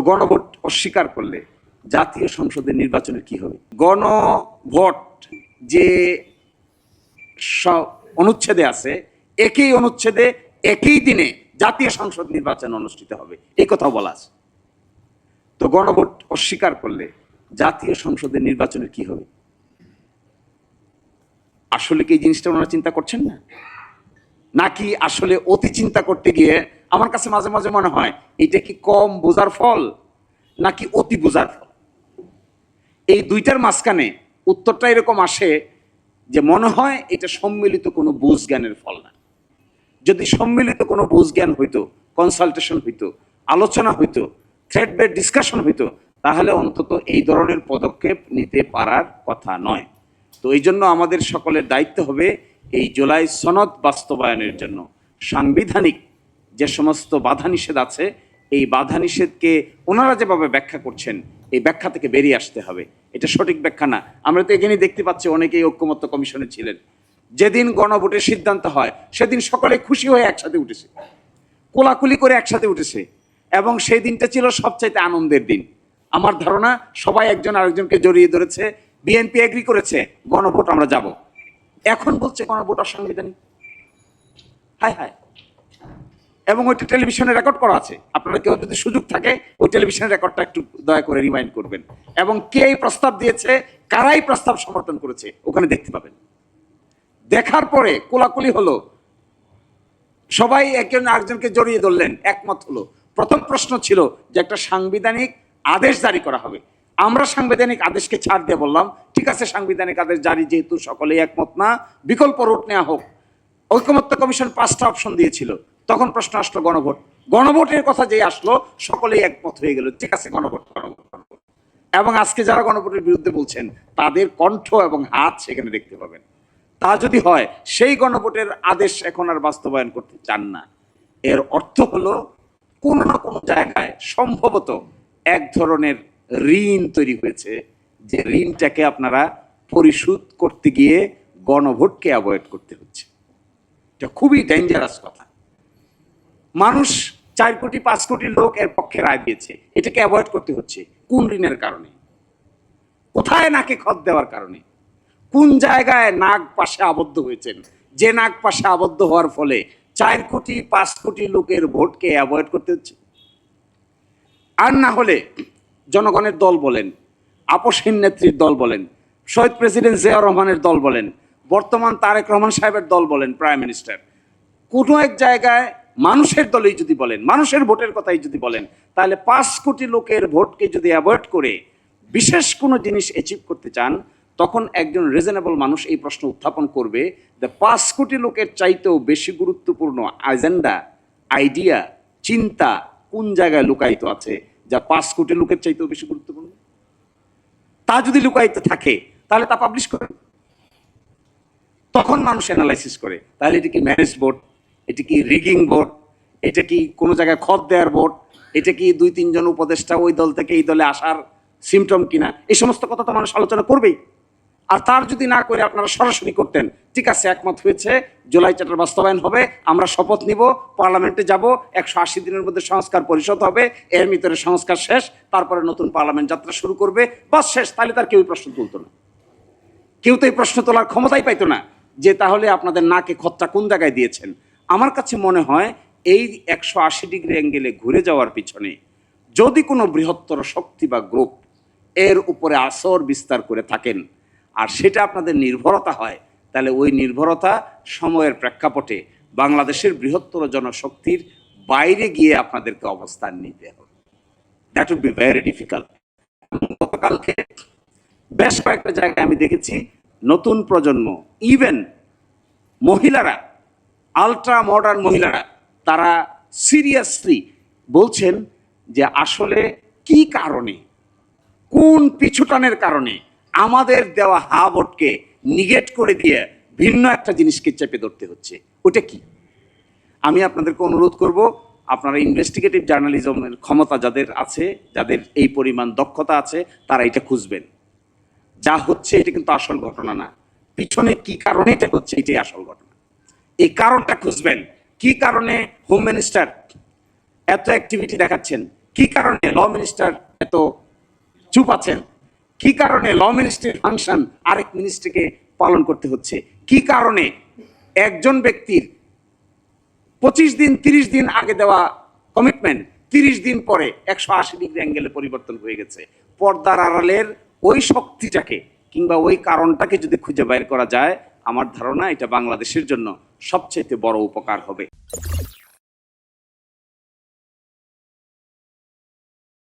গণভোট অস্বীকার করলে জাতীয় সংসদের নির্বাচনের কি হবে? গণভোট যে অনুচ্ছেদে আছে, একই অনুচ্ছেদে একই দিনে জাতীয় সংসদ নির্বাচন অনুষ্ঠিত হবে, এই কথাও বলা আছে। তো গণভোট অস্বীকার করলে জাতীয় সংসদের নির্বাচনের কি হবে? আসলে কি এই জিনিসটা ওনারা চিন্তা করছেন না, নাকি আসলে অতি চিন্তা করতে গিয়ে আমার কাছে মাঝে মাঝে মনে হয় এটা কি কম বোঝার ফল নাকি অতি বোঝার ফল? এই দুইটার মাঝখানে উত্তরটা এরকম আসে যে মনে হয় এটা সম্মিলিত কোনো বুঝ জ্ঞানের ফল না। যদি সম্মিলিত কোনো বুঝ জ্ঞান হইতো, কনসালটেশন হইতো, আলোচনা হইতো, থ্রেড বেড ডিসকাশন হইতো, তাহলে অন্তত এই ধরনের পদক্ষেপ নিতে পারার কথা নয়। তো এই জন্য আমাদের সকলের দায়িত্ব হবে এই জুলাই সনদ বাস্তবায়নের জন্য সাংবিধানিক যে সমস্ত বাধা নিষেধ আছে, এই বাধা নিষেধকে ওনারা যেভাবে ব্যাখ্যা করছেন এই ব্যাখ্যা থেকে বেরিয়ে আসতে হবে। এটা সঠিক ব্যাখ্যা না। আমরা তো এখানেই দেখতে পাচ্ছি অনেকেই ঐক্যমত্য কমিশনে ছিলেন। যেদিন গণভোটের সিদ্ধান্ত হয় সেদিন সকলে খুশি হয়ে একসাথে উঠেছে, কোলাকুলি করে একসাথে উঠেছে, এবং সেই দিনটা ছিল সবচাইতে আনন্দের দিন। আমার ধারণা সবাই একজন আরেকজনকে জড়িয়ে ধরেছে, বিএনপি এগ্রি করেছে গণভোট আমরা যাব। এখন বলছে গণভোট অসাংবিধানিক। হায় হায়। এবং ওইটা টেলিভিশনে রেকর্ড করা আছে, আপনারা কেউ যদি সুযোগ থাকে ওই টেলিভিশনের রেকর্ডটা একটু দয়া করে রিমাইন্ড করবেন, এবং কে এই প্রস্তাব দিয়েছে, কারাই প্রস্তাব সমর্থন করেছে ওখানে দেখতে পাবেন। দেখার পরে কোলাকুলি হলো, সবাই একজন আরেকজনকে জড়িয়ে ধরলেন, একমত হলো। প্রথম প্রশ্ন ছিল যে একটা সাংবিধানিক আদেশ জারি করা হবে। আমরা সাংবিধানিক আদেশকে ছাড় দিয়ে বললাম ঠিক আছে, সাংবিধানিক আদেশ জারি যেহেতু সকলেই একমত না, বিকল্প রুট নেওয়া হোক। ঐকমত্য কমিশন 5টা অপশন দিয়েছিল। তখন প্রশ্ন আসলো গণভোট। গণভোটের কথা যে আসলো সকলেই একমত হয়ে গেল, ঠিক আছে গণভোট গণভোট গণভোট। এবং আজকে যারা গণভোটের বিরুদ্ধে বলছেন তাদের কণ্ঠ এবং হাত সেখানে দেখতে পাবেন। তা যদি হয় সেই গণভোটের আদেশ এখন আর বাস্তবায়ন করতে চান না, এর অর্থ হলো কোন না কোনো জায়গায় সম্ভবত এক ধরনের ঋণ তৈরি হয়েছে, যে ঋণটাকে আপনারা পরিশোধ করতে গিয়ে গণভোটকে অ্যাভয়েড করতে হচ্ছে। এটা খুবই ডেঞ্জারাস কথা। মানুষ 4 কোটি 5 কোটি লোক এর পক্ষে রায় দিয়েছে, এটাকে অ্যাভয়েড করতে হচ্ছে কোন ঋণের কারণে? কোথায় নাকে খত দেওয়ার কারণে? কোন জায়গায় নাক পাশে আবদ্ধ হয়েছেন, যে নাক পাশে আবদ্ধ হওয়ার ফলে 4 কোটি 5 কোটি লোকের ভোটকে অ্যাভয়েড করতে হচ্ছে? আর না হলে জনগণের দল বলেন, আপসহীন নেত্রীর দল বলেন, শহীদ প্রেসিডেন্ট জিয়াউর রহমানের দল বলেন, বর্তমান তারেক রহমান সাহেবের দল বলেন, প্রাইম মিনিস্টার, কোনো এক জায়গায় মানুষের দলেই যদি বলেন, মানুষের ভোটের কথাই যদি বলেন, তাহলে 5 কোটি লোকের ভোটকে যদি অ্যাভয়েড করে বিশেষ কোনো জিনিস অ্যাচিভ করতে চান, তখন একজন রিজনেবল মানুষ এই প্রশ্ন উত্থাপন করবে যে 5 কোটি লোকের চাইতেও বেশি গুরুত্বপূর্ণ এজেন্ডা, আইডিয়া, চিন্তা কোন জায়গায় লুকায়িত আছে যা 5 কোটি লোকের চাইতেও বেশি গুরুত্বপূর্ণ? তা যদি লুকায়িত থাকে তাহলে তা পাবলিশ করে। তখন মানুষ অ্যানালাইসিস করে, তাহলে এটা কি ম্যানেজ ভোট, এটা কি রিগিং ভোট, এটা কি কোনো জায়গায় খত দেওয়ার ভোট, এটা কি 2-3 জন উপদেষ্টা ওই দল থেকে এই দলে আসার সিমটম কিনা, এই সমস্ত কথা তো মানুষ আলোচনা করবেই। আর তার যদি না করে আপনারা সরাসরি করতেন, ঠিক আছে একমত হয়েছে জুলাই চার্টার বাস্তবায়ন হবে, আমরা শপথ নিব, পার্লামেন্টে যাব, 180 দিনের মধ্যে সংস্কার পরিষদ হবে, এর ভিতরে সংস্কার শেষ, তারপরে নতুন পার্লামেন্ট যাত্রা শুরু করবে, বাস শেষ, তাহলে তার কেউই প্রশ্ন তুলতো না। কেউ তো এই প্রশ্ন তোলার ক্ষমতাই পাইতো না যে তাহলে আপনাদের নাকে খতটা কোন জায়গায় দিয়েছেন। আমার কাছে মনে হয় এই 180 ডিগ্রি অ্যাঙ্গেলে ঘুরে যাওয়ার পিছনে যদি কোনো বৃহত্তর শক্তি বা গ্রুপ এর উপরে আসর বিস্তার করে থাকেন, আর সেটা আপনাদের নির্ভরতা হয়, তাহলে ওই নির্ভরতা সময়ের প্রেক্ষাপটে বাংলাদেশের বৃহত্তর জনশক্তির বাইরে গিয়ে আপনাদেরকে অবস্থান নিতে হবে। That would be very difficult. গতকালকে বেশ কয়েকটা জায়গায় আমি দেখেছি নতুন প্রজন্ম, ইভেন মহিলারা, আলট্রা মডার্ন মহিলারা, তারা সিরিয়াসলি বলছেন যে আসলে কি কারণে, কোন পিছুটানের কারণে আমাদের দেওয়া হা ভোটকে নিগেট করে দিয়ে ভিন্ন একটা জিনিসকে চেপে ধরতে হচ্ছে, ওটা কি? আমি আপনাদেরকে অনুরোধ করব, আপনারা ইনভেস্টিগেটিভ জার্নালিজমের ক্ষমতা যাদের আছে, যাদের এই পরিমাণ দক্ষতা আছে, তারা এটা খুঁজবেন। যা হচ্ছে এটা কিন্তু আসল ঘটনা না, পিছনে কি কারণে এটা হচ্ছে এটাই আসল ঘটনা। এই কারণটা খুঁজবেন, কি কারণে হোম মিনিস্টার এত অ্যাক্টিভিটি দেখাচ্ছেন, কি কারণে ল মিনিস্টার এত চুপ আছেন? কি কারণে ল মিনিস্ট্রির ফাংশন আরেক মিনিস্ট্রিকে পালন করতে হচ্ছে? কি কারণে একজন ব্যক্তির 25 দিন 30 দিন আগে দেওয়া কমিটমেন্ট 30 দিন পরে 180 ডিগ্রি অ্যাঙ্গেলে পরিবর্তন হয়ে গেছে? পর্দার আড়ালের ওই শক্তিটাকে কিংবা ওই কারণটাকে যদি খুঁজে বের করা যায়, আমার ধারণা এটা বাংলাদেশের জন্য সবচেয়ে বড় উপকার হবে।